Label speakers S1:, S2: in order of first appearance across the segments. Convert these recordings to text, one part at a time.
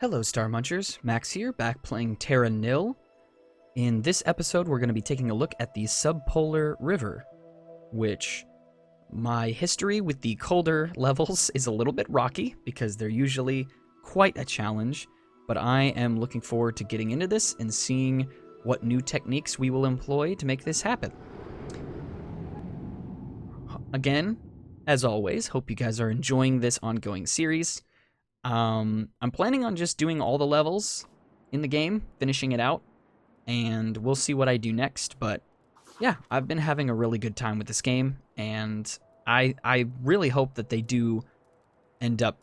S1: Hello, Star Munchers. Max here, back playing Terra Nil. In this episode, we're going to be taking a look at the subpolar river, which my history with the colder levels is a little bit rocky because they're usually quite a challenge, but I am looking forward to getting into this and seeing what new techniques we will employ to make this happen. Again, as always, hope you guys are enjoying this ongoing series. I'm planning on just doing all the levels in the game, finishing it out, and we'll see what I do next, but yeah, I've been having a really good time with this game, and I really hope that they do end up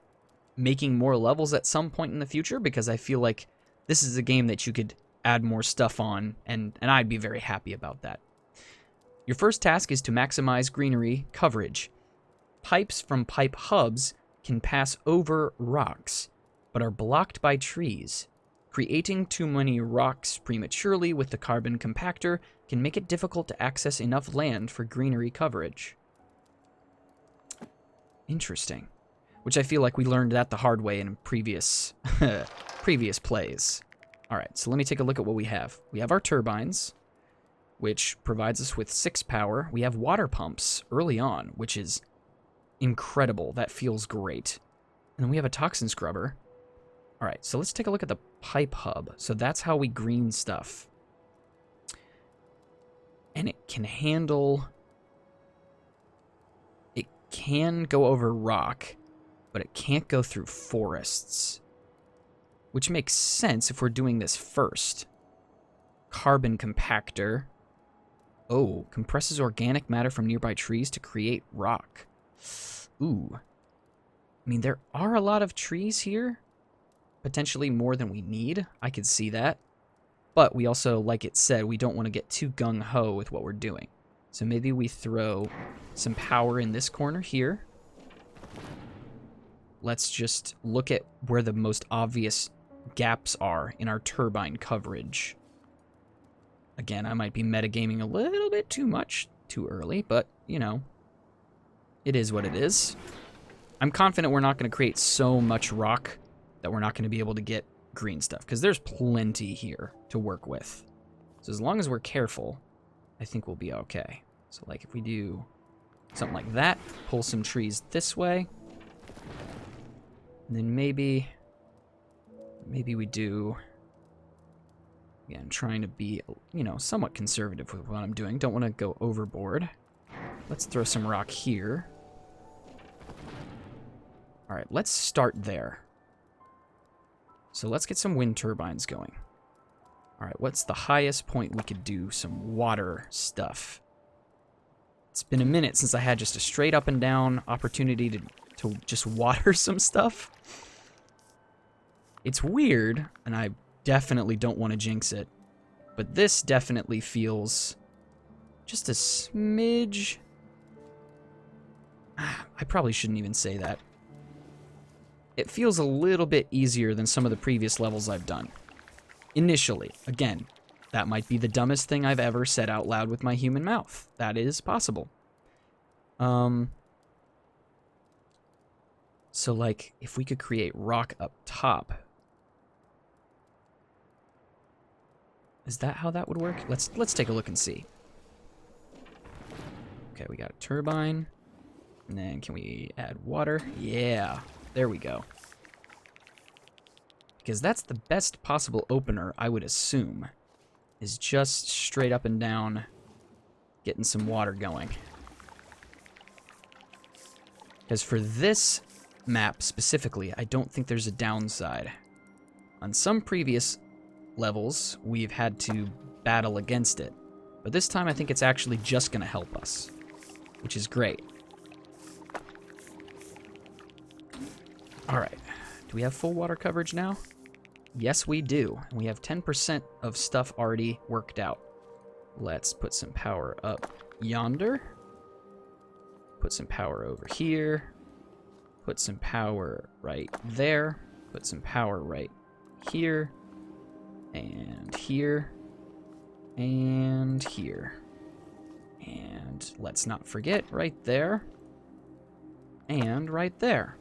S1: making more levels at some point in the future, because I feel like this is a game that you could add more stuff on, and I'd be very happy about that. Your first task is to maximize greenery coverage. Pipes from pipe hubs can pass over rocks, but are blocked by trees. Creating too many rocks prematurely with the carbon compactor can make it difficult to access enough land for greenery coverage. Interesting. Which I feel like we learned that the hard way in previous previous plays. Alright, so let me take a look at what we have. We have our turbines, which provides us with 6 power. We have water pumps early on, which is incredible. That feels great. And then we have a toxin scrubber. All right, so let's take a look at the pipe hub. So that's how we green stuff. And it can handle... It can go over rock, but it can't go through forests. Which makes sense if we're doing this first. Carbon compactor. Oh, compresses organic matter from nearby trees to create rock. Ooh. I mean, there are a lot of trees here. Potentially more than we need. I could see that. But we also, like it said, we don't want to get too gung-ho with what we're doing. So maybe we throw some power in this corner here. Let's just look at where the most obvious gaps are in our turbine coverage. Again, I might be metagaming a little bit too much too early, but, you know, it is what it is. I'm confident we're not going to create so much rock that we're not going to be able to get green stuff, because there's plenty here to work with. So as long as we're careful, I think we'll be okay. So like if we do something like that, pull some trees this way, and then maybe we do... Yeah, I'm trying to be, you know, somewhat conservative with what I'm doing. Don't want to go overboard. Let's throw some rock here. All right, let's start there. So let's get some wind turbines going. All right, what's the highest point we could do some water stuff? It's been a minute since I had just a straight up and down opportunity to just water some stuff. It's weird, and I definitely don't want to jinx it, but this definitely feels just a smidge... I probably shouldn't even say that. It feels a little bit easier than some of the previous levels I've done. Initially. Again, that might be the dumbest thing I've ever said out loud with my human mouth. That is possible. So, like, if we could create rock up top... Is that how that would work? Let's take a look and see. Okay, we got a turbine. And then can we add water? Yeah, there we go. Because that's the best possible opener, I would assume, is just straight up and down getting some water going. Because for this map specifically, I don't think there's a downside. On some previous levels, we've had to battle against it. But this time, I think it's actually just going to help us, which is great. All right. Do we have full water coverage now? Yes, we do. We have 10% of stuff already worked out. Let's put some power up yonder. Put some power over here. Put some power right there. Put some power right here. And here. And here. And let's not forget right there. And right there.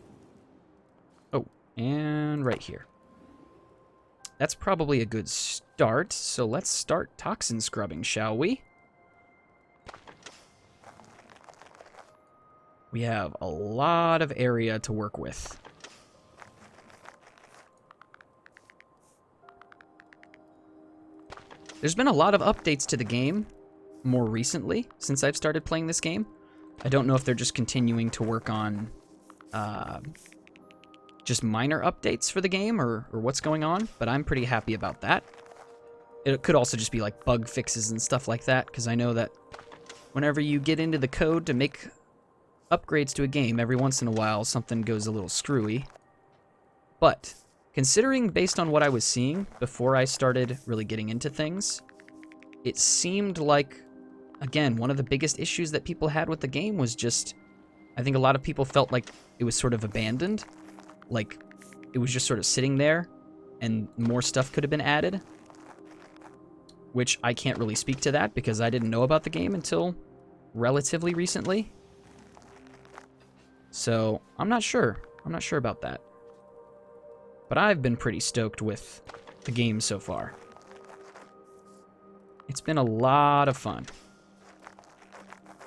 S1: Oh, and right here. that's probably a good start. So let's start toxin scrubbing, shall we? We have a lot of area to work with. There's been a lot of updates to the game more recently since I've started playing this game. I don't know if they're just continuing to work on just minor updates for the game or what's going on, but I'm pretty happy about that. It could also just be like bug fixes and stuff like that, because I know that whenever you get into the code to make upgrades to a game, every once in a while something goes a little screwy. But considering based on what I was seeing before I started really getting into things, it seemed like, again, one of the biggest issues that people had with the game was just, I think a lot of people felt like it was sort of abandoned. Like, it was just sort of sitting there, and more stuff could have been added. Which I can't really speak to that, because I didn't know about the game until relatively recently. So, I'm not sure. I'm not sure about that. But I've been pretty stoked with the game so far. It's been a lot of fun.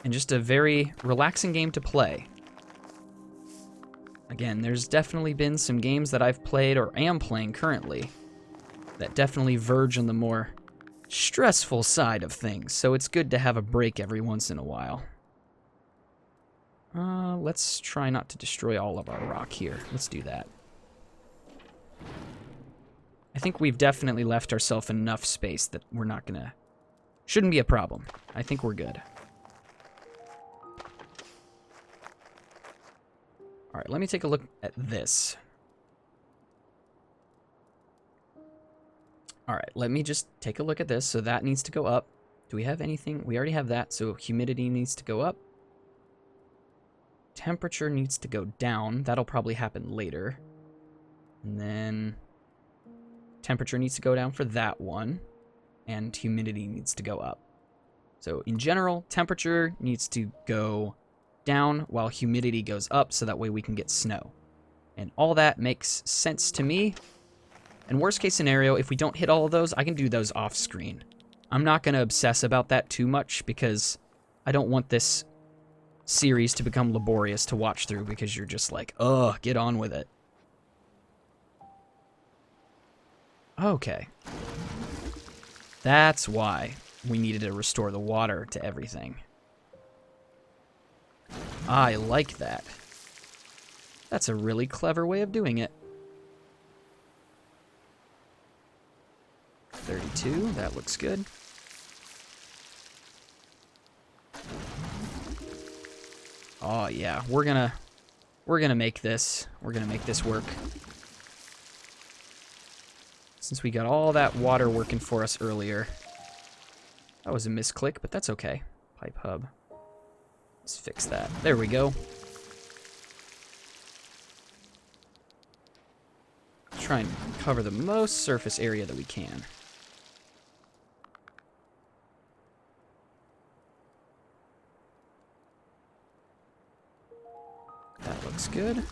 S1: And just a very relaxing game to play. Again, there's definitely been some games that I've played or am playing currently that definitely verge on the more stressful side of things, so it's good to have a break every once in a while. Let's try not to destroy all of our rock here. Let's do that. I think we've definitely left ourselves enough space that we're not gonna... Shouldn't be a problem. I think we're good. Alright, let me take a look at this. Alright, let me just take a look at this. So that needs to go up. Do we have anything? We already have that, so humidity needs to go up. Temperature needs to go down. That'll probably happen later. And then temperature needs to go down for that one. And humidity needs to go up. So in general, temperature needs to go down while humidity goes up, so that way we can get snow. And all that makes sense to me. And worst case scenario, if we don't hit all of those, I can do those off screen. I'm not going to obsess about that too much, because I don't want this series to become laborious to watch through, because you're just like, ugh, get on with it. Okay. That's why we needed to restore the water to everything. I like that. That's a really clever way of doing it. 32, that looks good. Oh yeah, we're gonna make this. We're gonna make this work. Since we got all that water working for us earlier. That was a misclick, but that's okay. Pipe hub. Let's fix that. There we go. Try and cover the most surface area that we can. That looks good.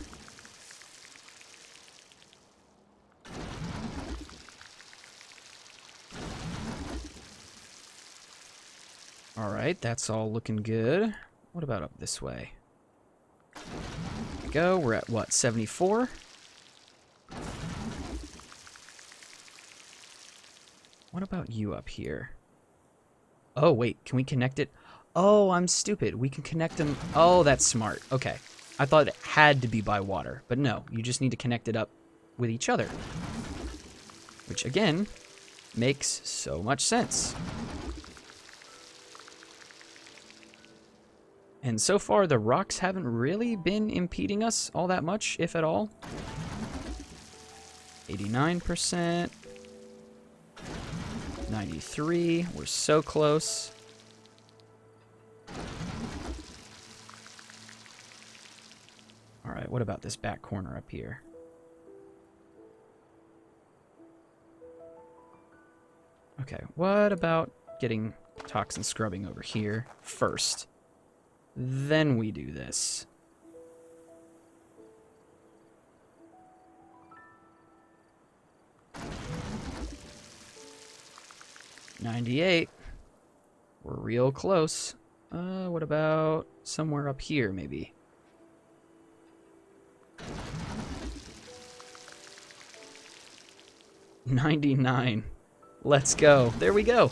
S1: Alright, that's all looking good. What about up this way? There we go. We're at, what, 74? What about you up here? Oh, wait. Can we connect it? Oh, I'm stupid. We can connect them. Oh, that's smart. Okay. I thought it had to be by water. But no, you just need to connect it up with each other. Which, again, makes so much sense. And so far, the rocks haven't really been impeding us all that much, if at all. 89%. 93. We're so close. Alright, what about this back corner up here? Okay, what about getting toxin scrubbing over here first? Then we do this. 98. We're real close. What about somewhere up here, maybe? $99. Let's go. There we go.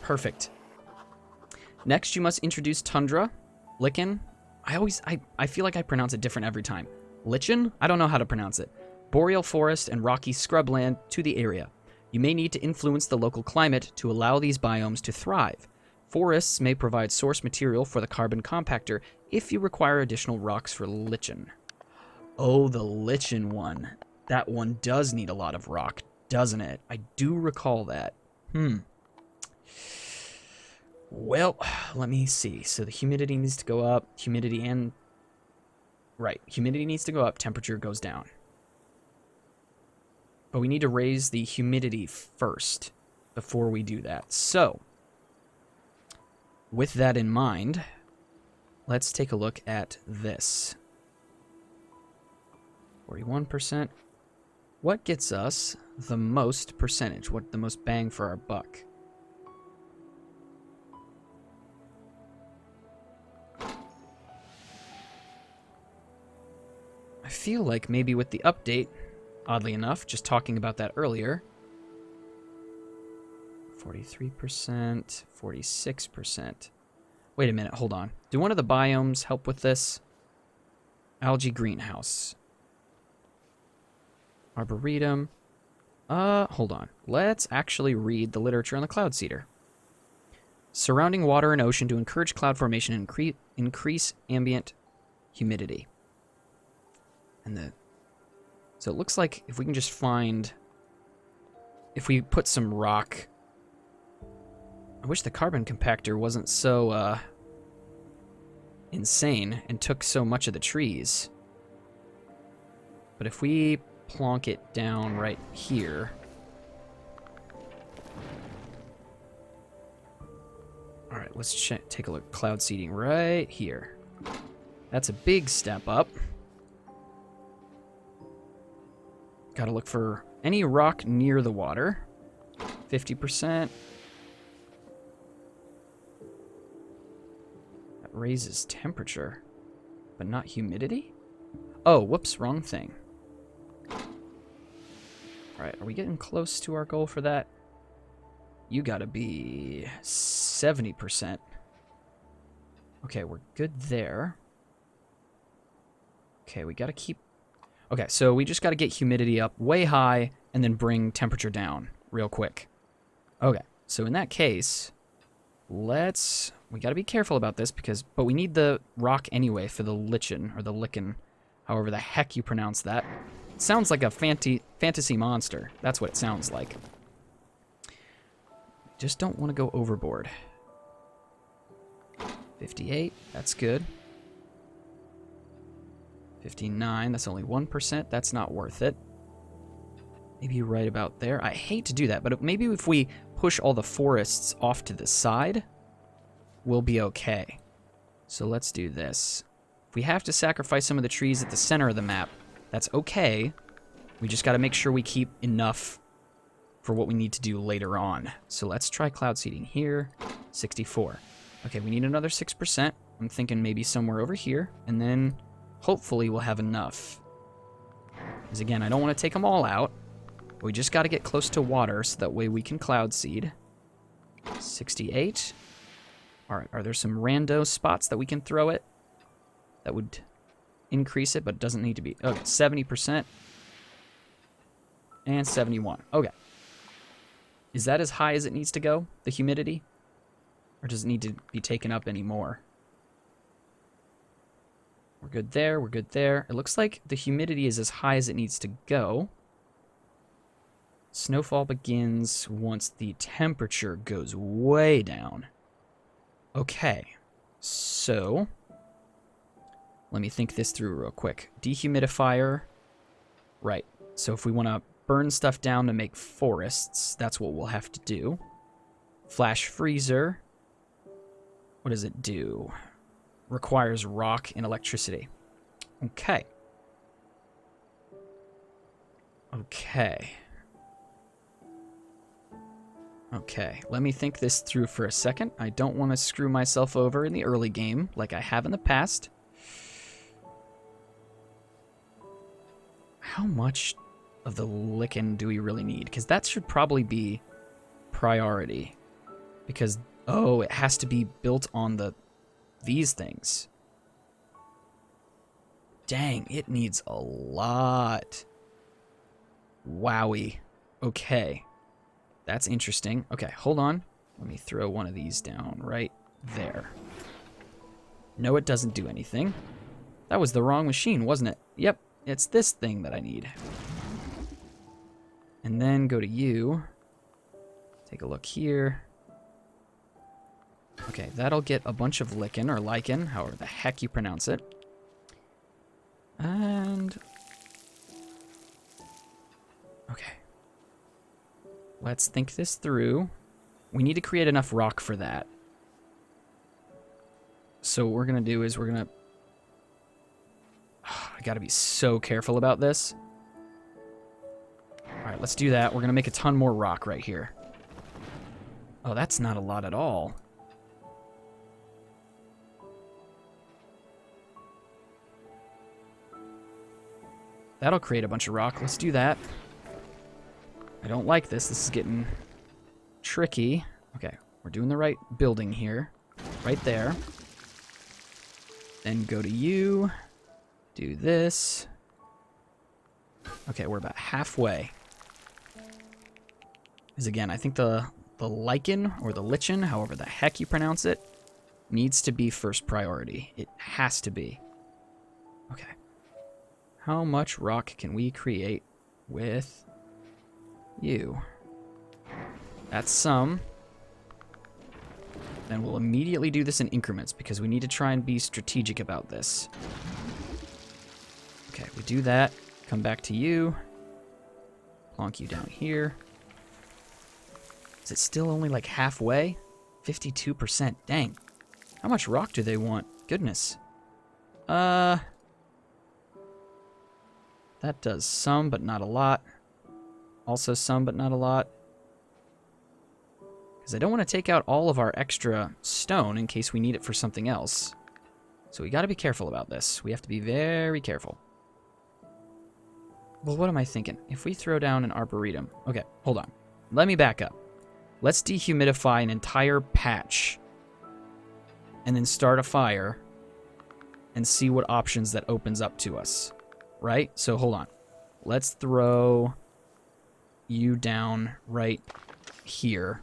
S1: Perfect. Next, you must introduce tundra, lichen. I feel like I pronounce it different every time. Lichen? I don't know how to pronounce it. Boreal forest and rocky scrubland to the area. You may need to influence the local climate to allow these biomes to thrive. Forests may provide source material for the carbon compactor if you require additional rocks for lichen. Oh, the lichen one. That one does need a lot of rock, doesn't it? I do recall that. Well, let me see. So the humidity needs to go up. Humidity needs to go up. Temperature goes down. But we need to raise the humidity first before we do that. So, with that in mind, let's take a look at this. 41%. What gets us the most percentage? What the most bang for our buck? I feel like maybe with the update, oddly enough, just talking about that earlier, 43%, 46%. Wait a minute, hold on. Do one of the biomes help with this? Algae greenhouse. Arboretum. Hold on. Let's actually read the literature on the cloud seeder. Surrounding water and ocean to encourage cloud formation and increase ambient humidity. So it looks like if we can just find... If we put some rock... I wish the carbon compactor wasn't so, insane and took so much of the trees. But if we plonk it down right here... Alright, let's take a look. Cloud seeding right here. That's a big step up. Gotta look for any rock near the water. 50%. That raises temperature, but not humidity? Oh, whoops, wrong thing. Alright, are we getting close to our goal for that? You gotta be 70%. Okay, we're good there. Okay, we gotta keep... Okay, so we just gotta get humidity up way high and then bring temperature down real quick. Okay, so in that case, we gotta be careful about this but we need the rock anyway for the lichen, or the lichen, however the heck you pronounce that. It sounds like a fantasy monster. That's what it sounds like. Just don't want to go overboard. 58, that's good. 59, that's only 1%. That's not worth it. Maybe right about there. I hate to do that, but maybe if we push all the forests off to the side, we'll be okay. So let's do this. If we have to sacrifice some of the trees at the center of the map, that's okay. We just got to make sure we keep enough for what we need to do later on. So let's try cloud seeding here. 64. Okay, we need another 6%. I'm thinking maybe somewhere over here, and then hopefully we'll have enough. Because again, I don't want to take them all out. We just got to get close to water so that way we can cloud seed. 68. All right, are there some rando spots that we can throw it? That would increase it, but it doesn't need to be. Okay, 70%. And 71. Okay. Is that as high as it needs to go, the humidity? Or does it need to be taken up anymore? We're good there, we're good there. It looks like the humidity is as high as it needs to go. Snowfall begins once the temperature goes way down. Okay, so let me think this through real quick. Dehumidifier, right. So if we want to burn stuff down to make forests, that's what we'll have to do. Flash freezer, what does it do? Requires rock and electricity. Okay. Okay. Okay, let me think this through for a second. I don't want to screw myself over in the early game like I have in the past. How much of the lichen do we really need? Because that should probably be priority. Because, oh, it has to be built on these things. Dang, it needs a lot. Wowie. Okay. That's interesting. Okay, hold on. Let me throw one of these down right there. No, it doesn't do anything. That was the wrong machine, wasn't it? Yep, it's this thing that I need. And then go to you. Take a look here. Okay, that'll get a bunch of lichen, or lichen, however the heck you pronounce it. And... okay. Let's think this through. We need to create enough rock for that. So what we're going to do is we're going to... I got to be so careful about this. Alright, let's do that. We're going to make a ton more rock right here. Oh, that's not a lot at all. That'll create a bunch of rock. Let's do that. I don't like this. This is getting tricky. Okay, we're doing the right building here. Right there. Then go to you. Do this. Okay, we're about halfway. Because again, I think the lichen, or the lichen, however the heck you pronounce it, needs to be first priority. It has to be. Okay. How much rock can we create with you? That's some. Then we'll immediately do this in increments because we need to try and be strategic about this. Okay, we do that. Come back to you. Plonk you down here. Is it still only like halfway? 52%. Dang. How much rock do they want? Goodness. That does some, but not a lot. Also some, but not a lot. Because I don't want to take out all of our extra stone in case we need it for something else. So we got to be careful about this. We have to be very careful. Well, what am I thinking? If we throw down an arboretum... Okay, hold on. Let me back up. Let's dehumidify an entire patch. And then start a fire. And see what options that opens up to us. Right? So hold on. Let's throw you down right here.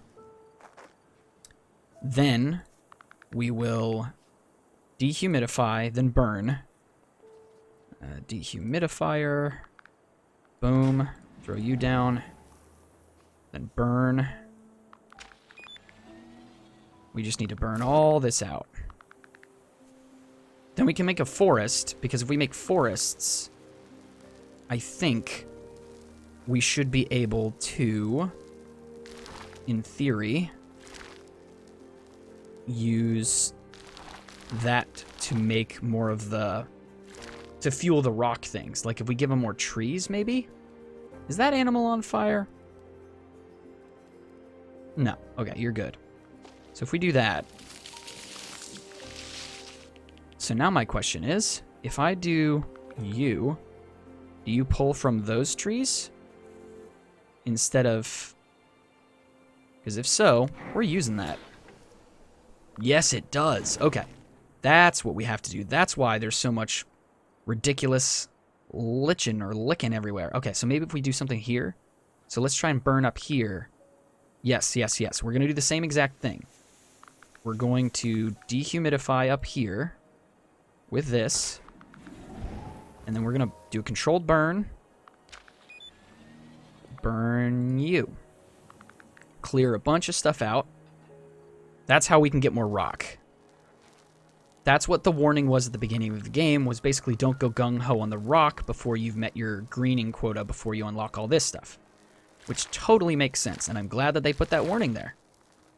S1: Then we will dehumidify, then burn. Dehumidifier. Boom. Throw you down. Then burn. We just need to burn all this out. Then we can make a forest, because if we make forests, I think we should be able to, in theory, use that to make more of the... to fuel the rock things. Like if we give them more trees, maybe? Is that animal on fire? No. Okay, you're good. So if we do that... So now my question is, if I do you, do you pull from those trees? Instead of... Because if so, we're using that. Yes, it does. Okay. That's what we have to do. That's why there's so much ridiculous lichen or lichen everywhere. Okay, so maybe if we do something here. So let's try and burn up here. Yes, yes, yes. We're going to do the same exact thing. We're going to dehumidify up here with this. And then we're going to do a controlled burn. Burn you. Clear a bunch of stuff out. That's how we can get more rock. That's what the warning was at the beginning of the game, was basically don't go gung-ho on the rock before you've met your greening quota before you unlock all this stuff. Which totally makes sense, and I'm glad that they put that warning there.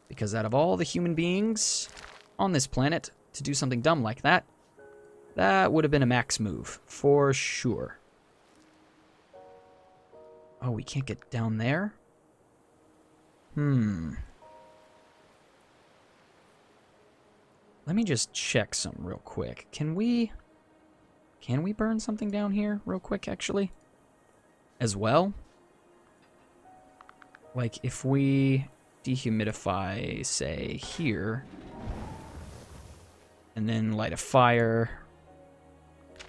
S1: Because out of all the human beings on this planet to do something dumb like that, that would have been a max move, for sure. Oh, we can't get down there? Let me just check something real quick. Can we burn something down here real quick, actually? As well? Like, if we dehumidify, say, here, and then light a fire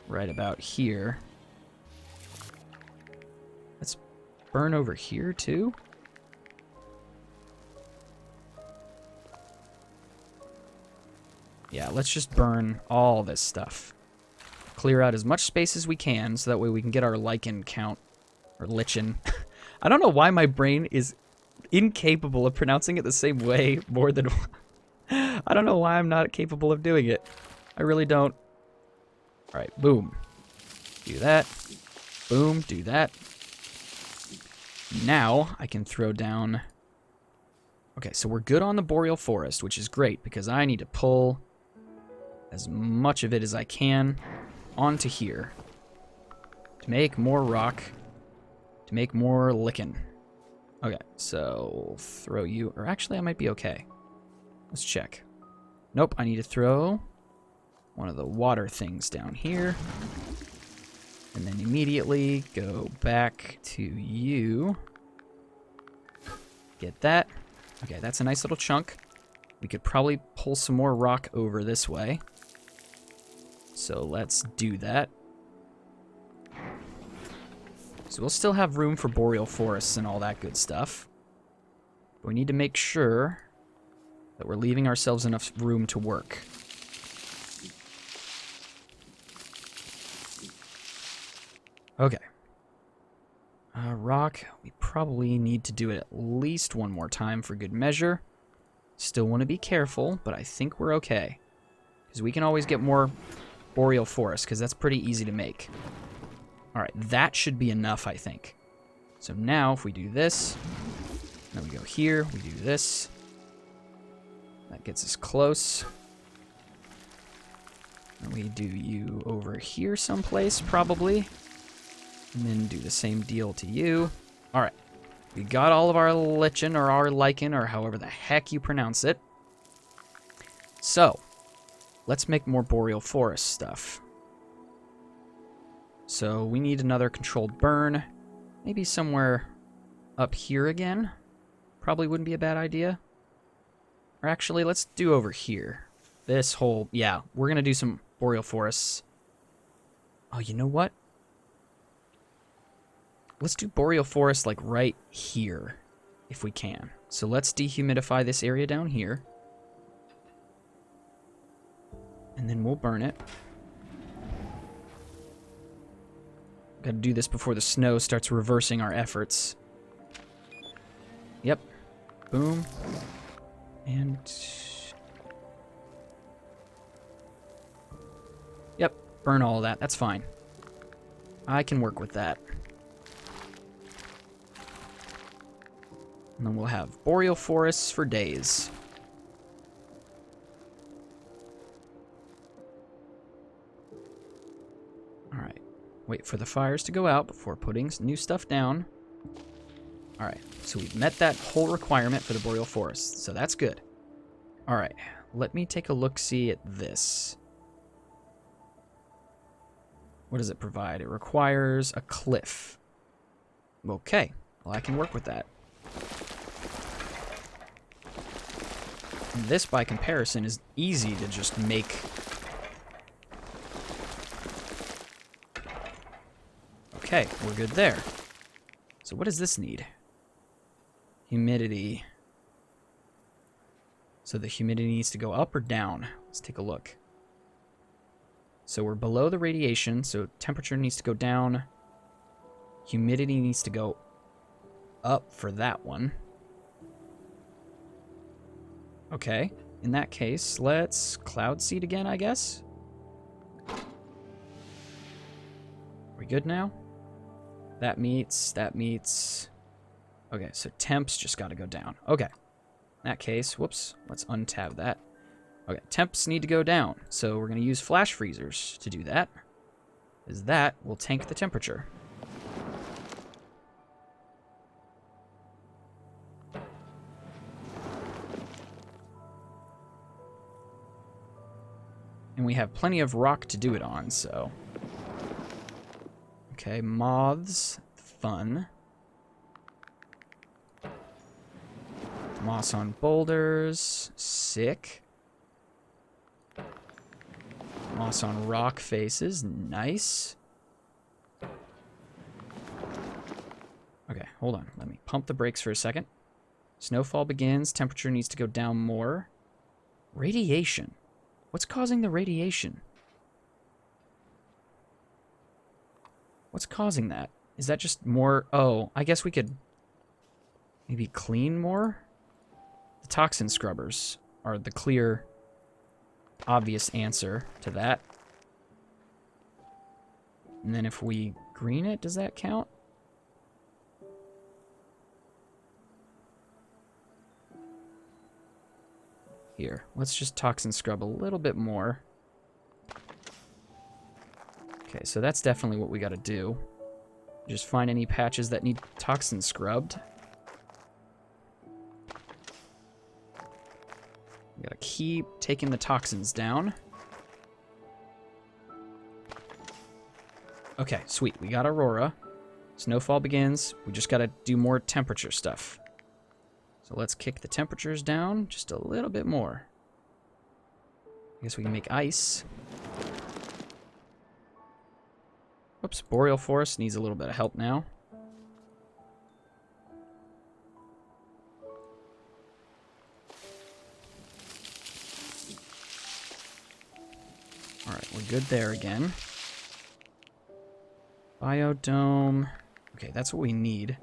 S1: right about here. Let's burn over here, too. Yeah, let's just burn all this stuff. Clear out as much space as we can, so that way we can get our lichen count. Or lichen. I don't know why my brain is incapable of pronouncing it the same way more than... I don't know why I'm not capable of doing it. I really don't. Alright, boom. Do that. Boom, do that. Now, I can throw down... Okay, so we're good on the boreal forest, which is great, because I need to pull as much of it as I can onto here. To make more rock. To make more lichen. Okay, so we'll throw you... Or actually, I might be okay. Let's check. Nope, I need to throw one of the water things down here. And then immediately go back to you. Get that. Okay, that's a nice little chunk. We could probably pull some more rock over this way. So let's do that. So we'll still have room for boreal forests and all that good stuff. But we need to make sure that we're leaving ourselves enough room to work. Okay. Rock, we probably need to do it at least one more time for good measure. Still want to be careful, but I think we're okay. Because we can always get more boreal forest, because that's pretty easy to make. Alright, that should be enough, I think. So now, if we do this, then we go here, we do this. That gets us close. And we do you over here someplace, probably. And then do the same deal to you. Alright, we got all of our lichen, or our lichen, or however the heck you pronounce it. So, let's make more boreal forest stuff. So we need another controlled burn. Maybe somewhere up here again. Probably wouldn't be a bad idea. Or actually, let's do over here. This whole... Yeah, we're going to do some boreal forests. Oh, you know what? Let's do boreal forest like right here, if we can. So let's dehumidify this area down here. And then we'll burn it. Gotta do this before the snow starts reversing our efforts. Yep. Boom. And... Yep. Burn all of that. That's fine. I can work with that. And then we'll have boreal forests for days. Alright. Wait for the fires to go out before putting new stuff down. Alright, so we've met that whole requirement for the boreal forest, so that's good. Alright, let me take a look-see at this. What does it provide? It requires a cliff. Okay, well I can work with that. And this, by comparison, is easy to just make. Okay, we're good there. So what does this need? Humidity. So the humidity needs to go up or down? Let's take a look. So we're below the radiation, so temperature needs to go down. Humidity needs to go up for that one. Okay, in that case, let's cloud seed again, I guess. We good now? That meets, that meets. Okay, so temps just gotta go down. Okay, in that case, whoops, let's untab that. Okay, temps need to go down, so we're gonna use flash freezers to do that, because that will tank the temperature. we have plenty of rock to do it on, so... Okay, moths. Fun. Moss on boulders. Sick. Moss on rock faces. Nice. Okay, hold on. Let me pump the brakes for a second. Snowfall begins. Temperature needs to go down more. Radiation. What's causing the radiation? What's causing that? Is that just more... Oh, I guess we could maybe clean more? The toxin scrubbers are the clear, obvious answer to that. And then if we green it, does that count? Here, let's just toxin scrub a little bit more. Okay, so that's definitely what we gotta do. Just find any patches that need toxin scrubbed. We gotta keep taking the toxins down. Okay, sweet. We got Aurora. Snowfall begins. We just gotta do more temperature stuff. So let's kick the temperatures down just a little bit more. I guess we can make ice. Oops, Boreal Forest needs a little bit of help now. Alright, we're good there again. Biodome. Okay, that's what we need.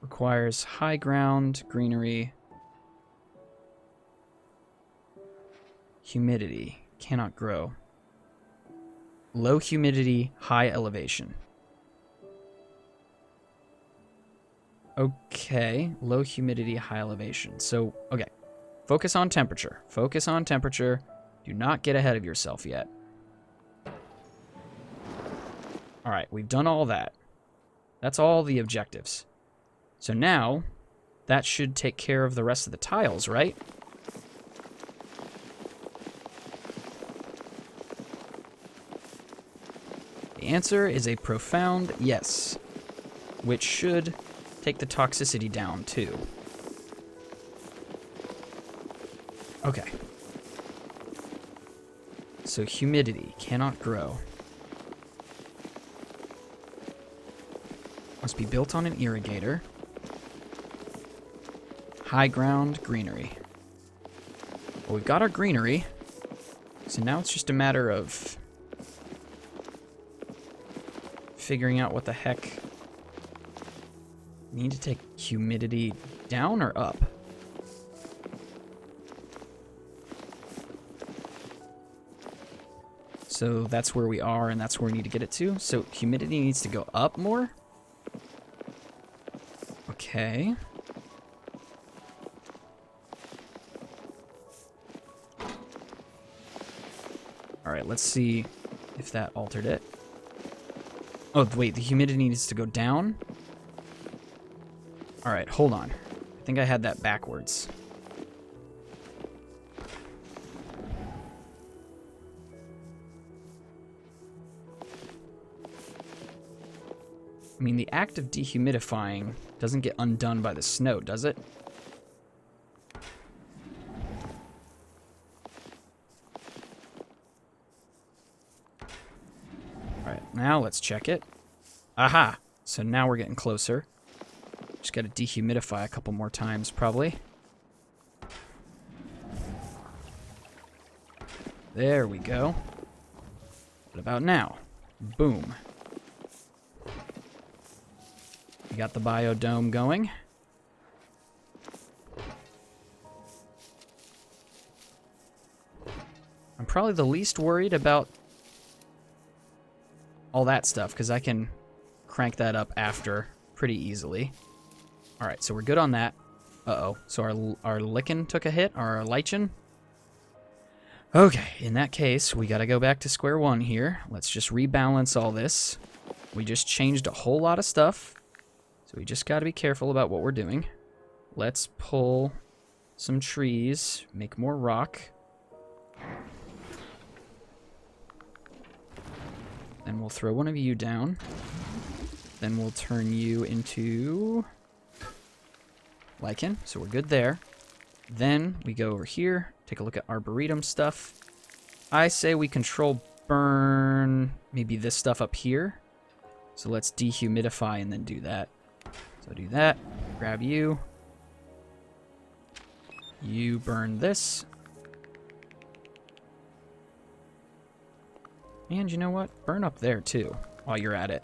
S1: Requires high ground, greenery. Humidity. Cannot grow. Low humidity, high elevation. Okay. Low humidity, high elevation. So, okay. Focus on temperature. Focus on temperature. Do not get ahead of yourself yet. Alright, we've done all that. That's all the objectives. So now, that should take care of the rest of the tiles, right? The answer is a profound yes, which should take the toxicity down too. Okay. So humidity cannot grow. Must be built on an irrigator. High ground, greenery. Well, we've got our greenery. So now it's just a matter of figuring out what the heck. Need to take humidity down or up? So that's where we are, and that's where we need to get it to. So humidity needs to go up more? Okay. Alright, let's see if that altered it. Oh, wait, the humidity needs to go down? Alright, hold on. I think I had that backwards. I mean, the act of dehumidifying doesn't get undone by the snow, does it? Alright, now let's check it. Aha! So now we're getting closer. Just gotta dehumidify a couple more times, probably. There we go. What about now? Boom. We got the biodome going. I'm probably the least worried about all that stuff, because I can crank that up after pretty easily. Alright, so we're good on that. Uh-oh. So our lichen took a hit, our lichen. Okay, in that case, we gotta go back to square one here. Let's just rebalance all this. We just changed a whole lot of stuff. So we just gotta be careful about what we're doing. Let's pull some trees, make more rock. Then we'll throw one of you down. Then we'll turn you into lichen, so we're good there. Then we go over here, take a look at Arboretum stuff. I say we control burn maybe this stuff up here. So let's dehumidify and then do that. So do that, grab you. You burn this. And you know what? Burn up there too, while you're at it.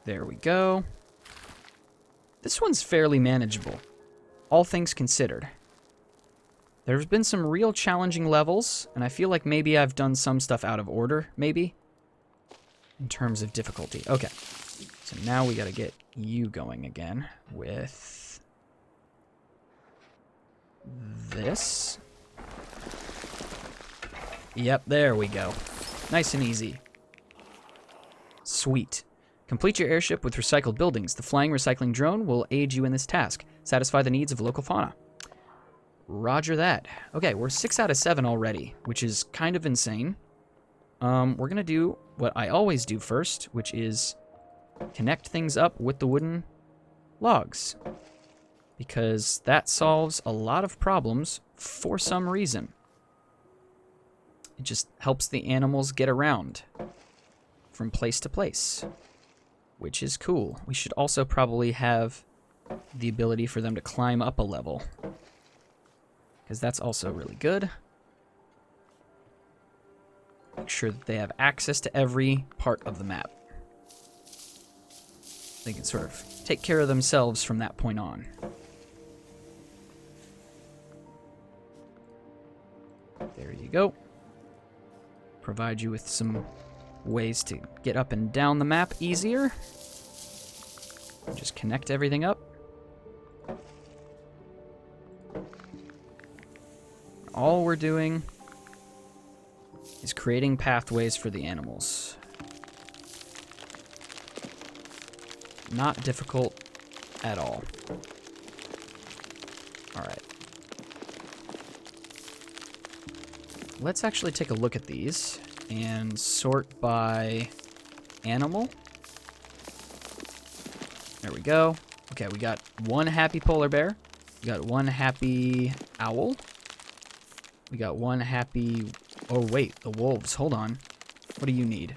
S1: There we go. This one's fairly manageable, all things considered. There's been some real challenging levels, and I feel like maybe I've done some stuff out of order, maybe, in terms of difficulty. Okay, so now we gotta get you going again with this. Yep, there we go. Nice and easy. Sweet. Complete your airship with recycled buildings. The flying recycling drone will aid you in this task. Satisfy the needs of local fauna. Roger that. Okay, we're 6 out of 7 already, which is kind of insane. We're going to do what I always do first, which is connect things up with the wooden logs. Because that solves a lot of problems for some reason. It just helps the animals get around from place to place, which is cool. We should also probably have the ability for them to climb up a level, because that's also really good. Make sure that they have access to every part of the map. They can sort of take care of themselves from that point on. There you go. Provide you with some ways to get up and down the map easier. Just connect everything up. All we're doing is creating pathways for the animals. Not difficult at all. All right. Let's actually take a look at these and sort by animal. There we go. Okay, we got one happy polar bear. We got one happy owl. We got one happy... Oh, wait, the wolves. Hold on. What do you need?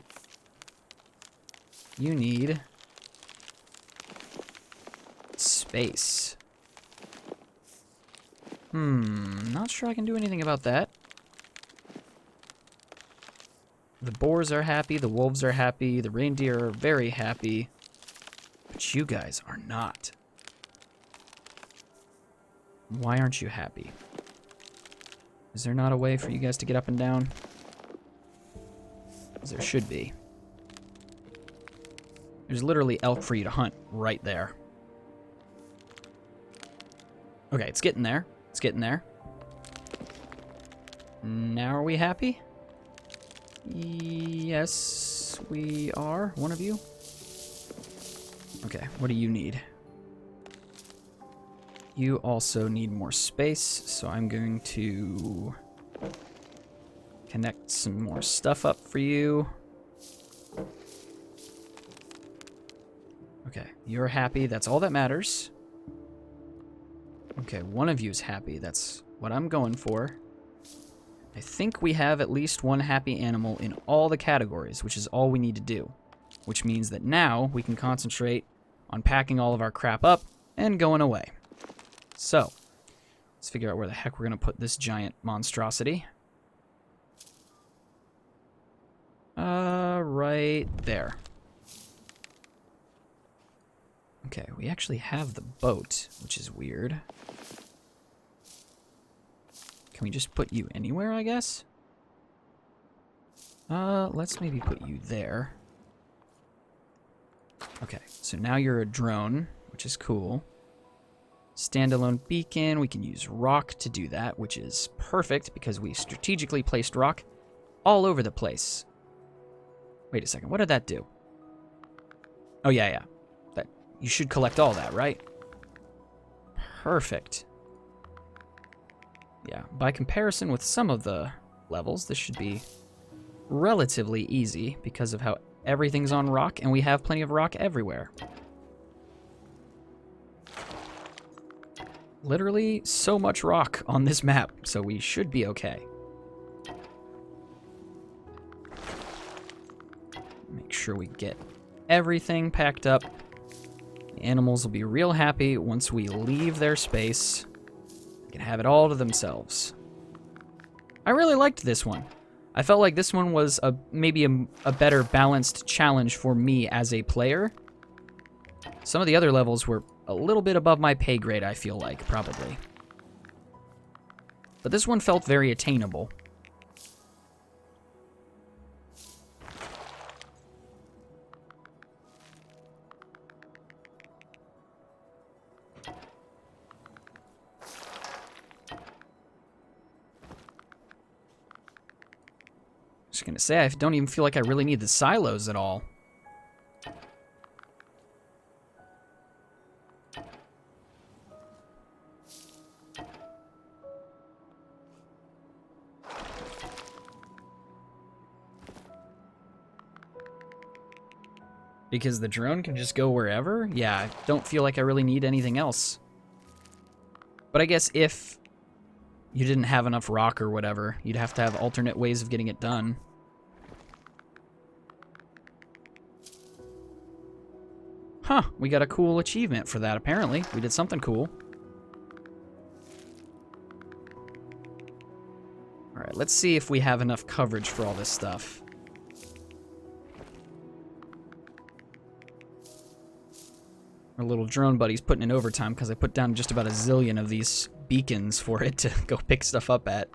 S1: You need... space. Not sure I can do anything about that. The boars are happy, the wolves are happy, the reindeer are very happy, but you guys are not. Why aren't you happy? Is there not a way for you guys to get up and down? Because there should be. There's literally elk for you to hunt right there. Okay, it's getting there. It's getting there. Now are we happy? Yes, we are. One of you? Okay, what do you need? You also need more space, so I'm going to connect some more stuff up for you. Okay, you're happy. That's all that matters. Okay, one of you's happy. That's what I'm going for. I think we have at least one happy animal in all the categories, which is all we need to do. Which means that now we can concentrate on packing all of our crap up and going away. So, let's figure out where the heck we're going to put this giant monstrosity. Right there. Okay, we actually have the boat, which is weird. Can we just put you anywhere, I guess? Let's maybe put you there. Okay, so now you're a drone, which is cool. Standalone beacon, we can use rock to do that, which is perfect because we strategically placed rock all over the place. Wait a second, what did that do? Oh, yeah. That you should collect all that, right? Perfect. Yeah, by comparison with some of the levels, this should be relatively easy because of how everything's on rock, and we have plenty of rock everywhere. Literally so much rock on this map, so we should be okay. Make sure we get everything packed up. The animals will be real happy once we leave their space. They can have it all to themselves. I really liked this one. I felt like this one was maybe a better balanced challenge for me as a player. Some of the other levels were a little bit above my pay grade, I feel like, probably. But this one felt very attainable. Just gonna say, I don't even feel like I really need the silos at all. Because the drone can just go wherever? Yeah, I don't feel like I really need anything else. But I guess if you didn't have enough rock or whatever, you'd have to have alternate ways of getting it done. Huh, we got a cool achievement for that, apparently. We did something cool. Alright, let's see if we have enough coverage for all this stuff. Our little drone buddy's putting in overtime because I put down just about a zillion of these beacons for it to go pick stuff up at.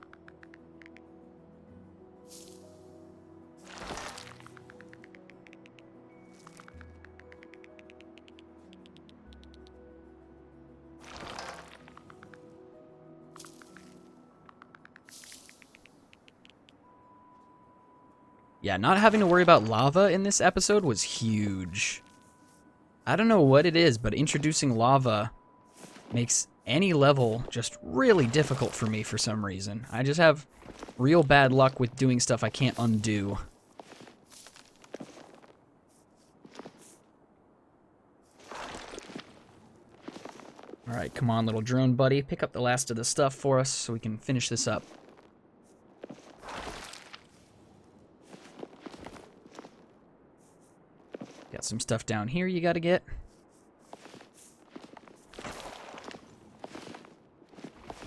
S1: Yeah, not having to worry about lava in this episode was huge. I don't know what it is, but introducing lava makes any level just really difficult for me for some reason. I just have real bad luck with doing stuff I can't undo. Alright, come on, little drone buddy. Pick up the last of the stuff for us so we can finish this up. Got some stuff down here you gotta get.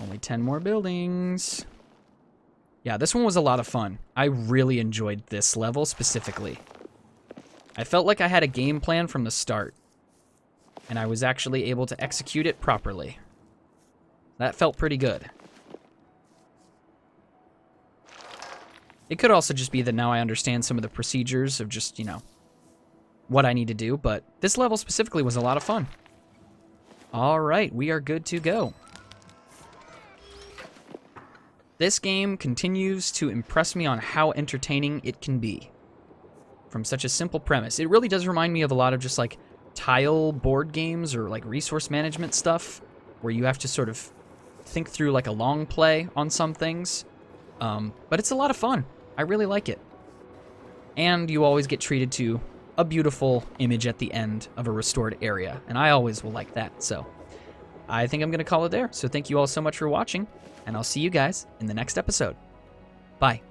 S1: Only 10 more buildings. Yeah, this one was a lot of fun. I really enjoyed this level specifically. I felt like I had a game plan from the start, and I was actually able to execute it properly. That felt pretty good. It could also just be that now I understand some of the procedures of just, you know, what I need to do, but this level specifically was a lot of fun. All right, we are good to go. This game continues to impress me on how entertaining it can be from such a simple premise. It really does remind me of a lot of just like tile board games or like resource management stuff where you have to sort of think through like a long play on some things. But it's a lot of fun. I really like it. And you always get treated to a beautiful image at the end of a restored area, and I always will like that. So I think I'm going to call it there. So thank you all so much for watching, and I'll see you guys in the next episode. Bye.